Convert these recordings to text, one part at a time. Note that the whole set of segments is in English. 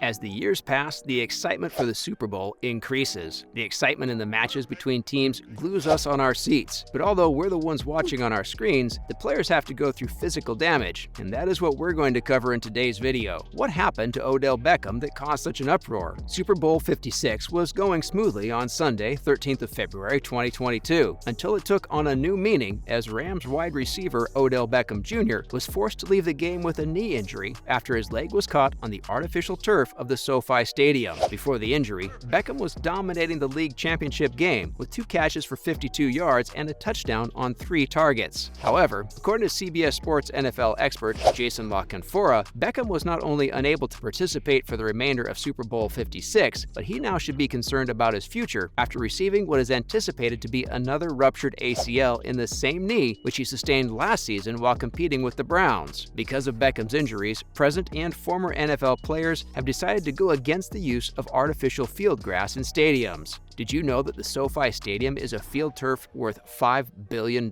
As the years pass, the excitement for the Super Bowl increases. The excitement in the matches between teams glues us on our seats. But although we're the ones watching on our screens, the players have to go through physical damage, and that is what we're going to cover in today's video. What happened to Odell Beckham that caused such an uproar? Super Bowl 56 was going smoothly on Sunday, 13th of February 2022, until it took on a new meaning as Rams wide receiver Odell Beckham Jr. was forced to leave the game with a knee injury after his leg was caught on the artificial turf of the SoFi Stadium. Before the injury, Beckham was dominating the league championship game with 2 catches for 52 yards and a touchdown on 3 targets. However, according to CBS Sports NFL expert Jason La Canfora, Beckham was not only unable to participate for the remainder of Super Bowl 56, but he now should be concerned about his future after receiving what is anticipated to be another ruptured ACL in the same knee which he sustained last season while competing with the Browns. Because of Beckham's injuries, present and former NFL players have decided to go against the use of artificial field grass in stadiums. Did you know that the SoFi Stadium is a field turf worth $5 billion?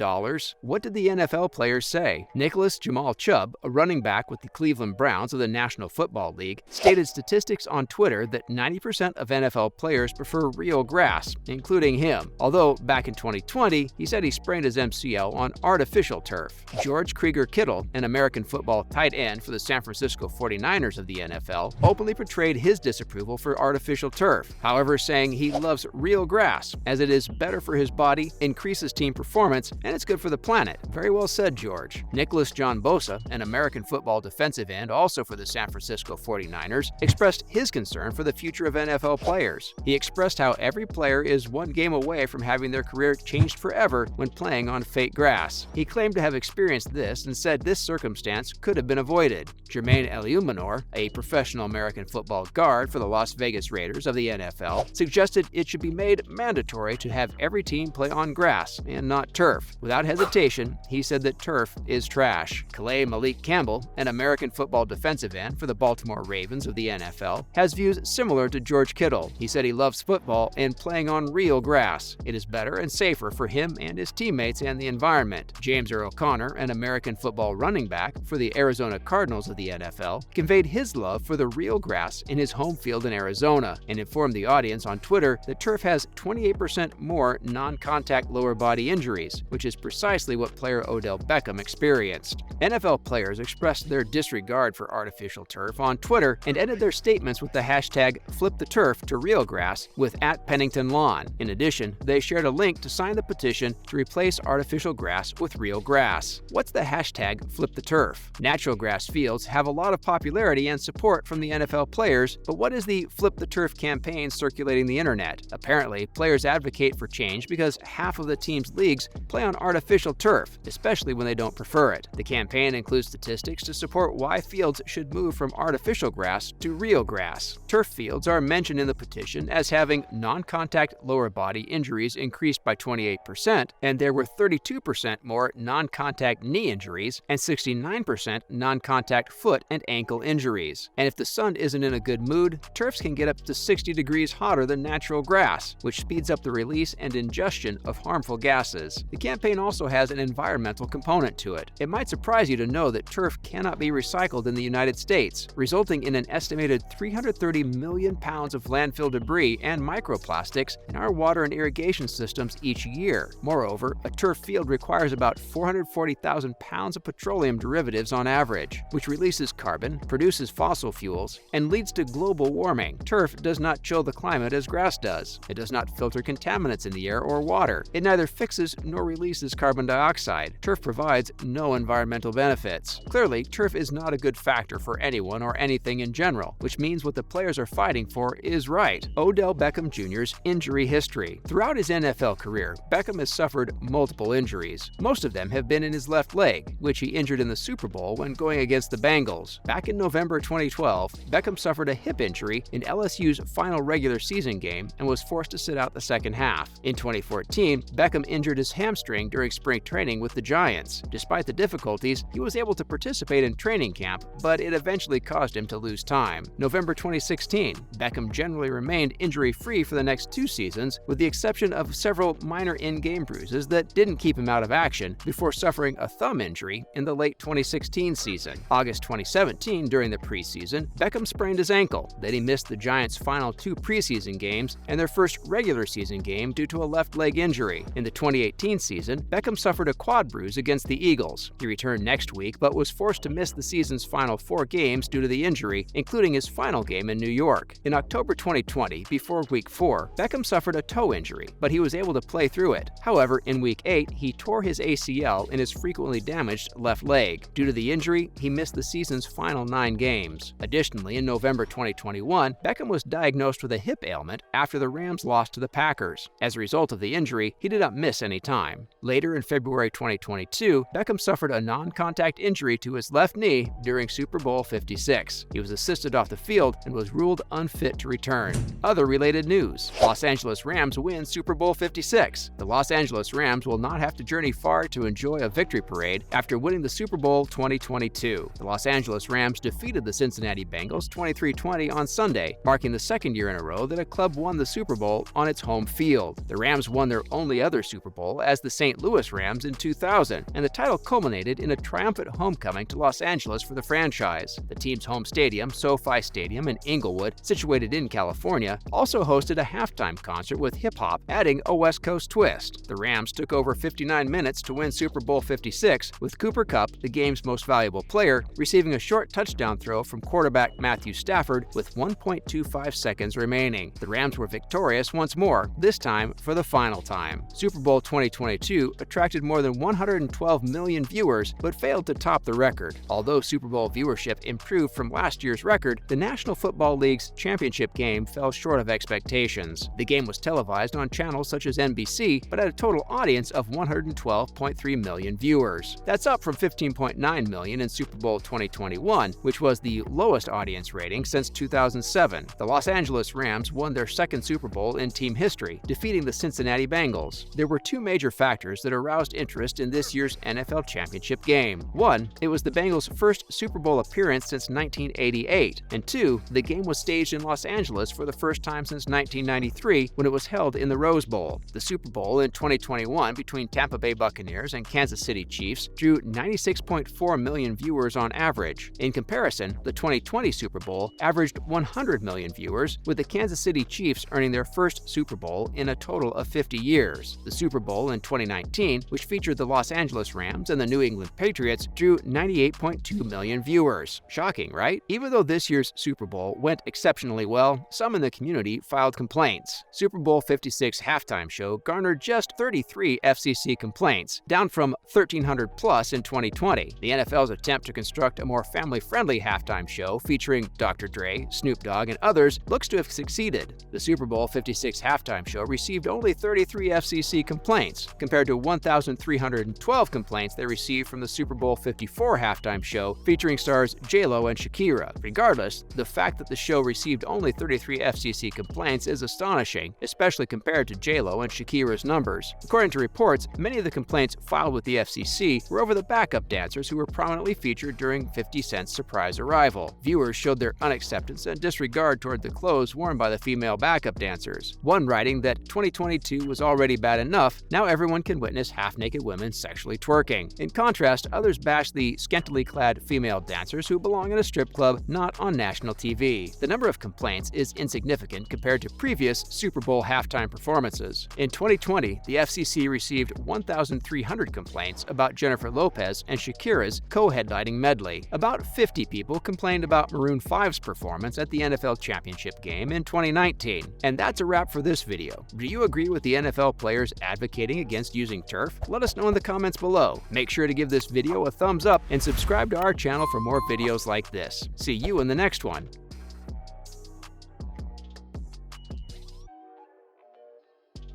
What did the NFL players say? Nicholas Jamal Chubb, a running back with the Cleveland Browns of the National Football League, stated statistics on Twitter that 90% of NFL players prefer real grass, including him. Although, back in 2020, he said he sprained his MCL on artificial turf. George Krieger Kittle, an American football tight end for the San Francisco 49ers of the NFL, openly portrayed his disapproval for artificial turf, however saying he loves real grass, as it is better for his body, increases team performance, and it's good for the planet. Very well said, George. Nicholas John Bosa, an American football defensive end also for the San Francisco 49ers, expressed his concern for the future of NFL players. He expressed how every player is one game away from having their career changed forever when playing on fake grass. He claimed to have experienced this and said this circumstance could have been avoided. Jermaine Eluemunor, a professional American football guard for the Las Vegas Raiders of the NFL, suggested it should be made mandatory to have every team play on grass and not turf. Without hesitation, he said that turf is trash. Calais Malik Campbell, an American football defensive end for the Baltimore Ravens of the NFL, has views similar to George Kittle. He said he loves football and playing on real grass. It is better and safer for him and his teammates and the environment. James Earl Connor, an American football running back for the Arizona Cardinals of the NFL, conveyed his love for the real grass in his home field in Arizona and informed the audience on Twitter that turf has 28% more non-contact lower body injuries, which is precisely what player Odell Beckham experienced. NFL players expressed their disregard for artificial turf on Twitter and ended their statements with the hashtag #FlipTheTurf to real grass with @PenningtonLawn. In addition, they shared a link to sign the petition to replace artificial grass with real grass. What's the hashtag #FlipTheTurf? Natural grass fields have a lot of popularity and support from the NFL players, but what is the Flip the Turf campaign circulating the internet? Apparently, players advocate for change because half of the team's leagues play on artificial turf, especially when they don't prefer it. The campaign includes statistics to support why fields should move from artificial grass to real grass. Turf fields are mentioned in the petition as having non-contact lower body injuries increased by 28%, and there were 32% more non-contact knee injuries and 69% non-contact foot and ankle injuries. And if the sun isn't in a good mood, turfs can get up to 60 degrees hotter than natural grass, which speeds up the release and ingestion of harmful gases. The campaign also has an environmental component to it. It might surprise you to know that turf cannot be recycled in the United States, resulting in an estimated 330 million pounds of landfill debris and microplastics in our water and irrigation systems each year. Moreover, a turf field requires about 440,000 pounds of petroleum derivatives on average, which releases carbon, produces fossil fuels, and leads to global warming. Turf does not chill the climate as grass does. It does not filter contaminants in the air or water. It neither fixes nor releases carbon dioxide. Turf provides no environmental benefits. Clearly, turf is not a good factor for anyone or anything in general, which means what the players are fighting for is right. Odell Beckham Jr.'s injury history. Throughout his NFL career, Beckham has suffered multiple injuries. Most of them have been in his left leg, which he injured in the Super Bowl when going against the Bengals. Back in November 2012, Beckham suffered a hip injury in LSU's final regular season game and was forced to sit out the second half. In 2014, Beckham injured his hamstring during spring training with the Giants. Despite the difficulties, he was able to participate in training camp, but it eventually caused him to lose time. November 2016, Beckham generally remained injury-free for the next 2 seasons, with the exception of several minor in-game bruises that didn't keep him out of action before suffering a thumb injury in the late 2016 season. August 2017, during the preseason, Beckham sprained his ankle. Then he missed the Giants' final 2 preseason games and their first regular season game due to a left leg injury. In the 2018 season, Beckham suffered a quad bruise against the Eagles. He returned next week, but was forced to miss the season's final 4 games due to the injury, including his final game in New York. In October 2020, before Week 4, Beckham suffered a toe injury, but he was able to play through it. However, in Week 8, he tore his ACL in his frequently damaged left leg. Due to the injury, he missed the season's final 9 games. Additionally, in November 2021, Beckham was diagnosed with a hip ailment after the Rams lost to the Packers. As a result of the injury, he did not miss any time. Later in February 2022, Beckham suffered a non-contact injury to his left knee during Super Bowl 56. He was assisted off the field and was ruled unfit to return. Other related news: Los Angeles Rams win Super Bowl 56. The Los Angeles Rams will not have to journey far to enjoy a victory parade after winning the Super Bowl 2022. The Los Angeles Rams defeated the Cincinnati Bengals 23-20 on Sunday, marking the second year in a row that a club won the Super Bowl on its home field. The Rams won their only other Super Bowl as the St. Louis Rams in 2000, and the title culminated in a triumphant homecoming to Los Angeles for the franchise. The team's home stadium, SoFi Stadium in Inglewood, situated in California, also hosted a halftime concert with hip-hop, adding a West Coast twist. The Rams took over 59 minutes to win Super Bowl 56, with Cooper Kupp, the game's most valuable player, receiving a short touchdown throw from quarterback Matthew Stafford with 1.25 seconds remaining. The Rams were victorious once more, this time for the final time. Super Bowl 2022 attracted more than 112 million viewers, but failed to top the record. Although Super Bowl viewership improved from last year's record, the National Football League's championship game fell short of expectations. The game was televised on channels such as NBC, but had a total audience of 112.3 million viewers. That's up from 15.9 million in Super Bowl 2021, which was the lowest audience rating since 2007. The Los Angeles Rams won their second Super Bowl in team history, defeating the Cincinnati Bengals. There were 2 major factors that aroused interest in this year's NFL championship game. 1, it was the Bengals' first Super Bowl appearance since 1988, and 2, the game was staged in Los Angeles for the first time since 1993 when it was held in the Rose Bowl. The Super Bowl in 2021 between Tampa Bay Buccaneers and Kansas City Chiefs drew 96.4 million viewers on average. In comparison, the 2020 Super Bowl averaged 100 million viewers, with the Kansas City Chiefs earning their first Super Bowl in a total of 50 years. The Super Bowl in 2019, which featured the Los Angeles Rams and the New England Patriots, drew 98.2 million viewers. Shocking, right? Even though this year's Super Bowl went exceptionally well, some in the community filed complaints. Super Bowl 56 halftime show garnered just 33 FCC complaints, down from 1,300 plus in 2020. The NFL's attempt to construct a more family-friendly halftime show featuring Dr. Dre, Snoop Dogg, and others looks to have succeeded. The Super Bowl 56 halftime show received only 33 FCC complaints, compared to 1,312 complaints they received from the Super Bowl 54 halftime show featuring stars J-Lo and Shakira. Regardless, the fact that the show received only 33 FCC complaints is astonishing, especially compared to J-Lo and Shakira's numbers. According to reports, many of the complaints filed with the FCC were over the backup dancers who were prominently featured during 50 Cent's surprise arrival. Viewers showed their unacceptance and disregard toward the clothes worn by the female backup dancers. One writing that 2022 was already bad enough, now everyone can witness half-naked women sexually twerking. In contrast, others bashed the scantily clad female dancers who belong in a strip club not on national TV. The number of complaints is insignificant compared to previous Super Bowl halftime performances. In 2020, the FCC received 1,300 complaints about Jennifer Lopez and Shakira's co-headlining medley. About 50 people complained about Maroon 5's performance at the NFL Championship game in 2019. And that's a wrap for this video. Do you agree with the NFL players advocating against using turf? Let us know in the comments below. Make sure to give this video a thumbs up and subscribe to our channel for more videos like this. See you in the next one.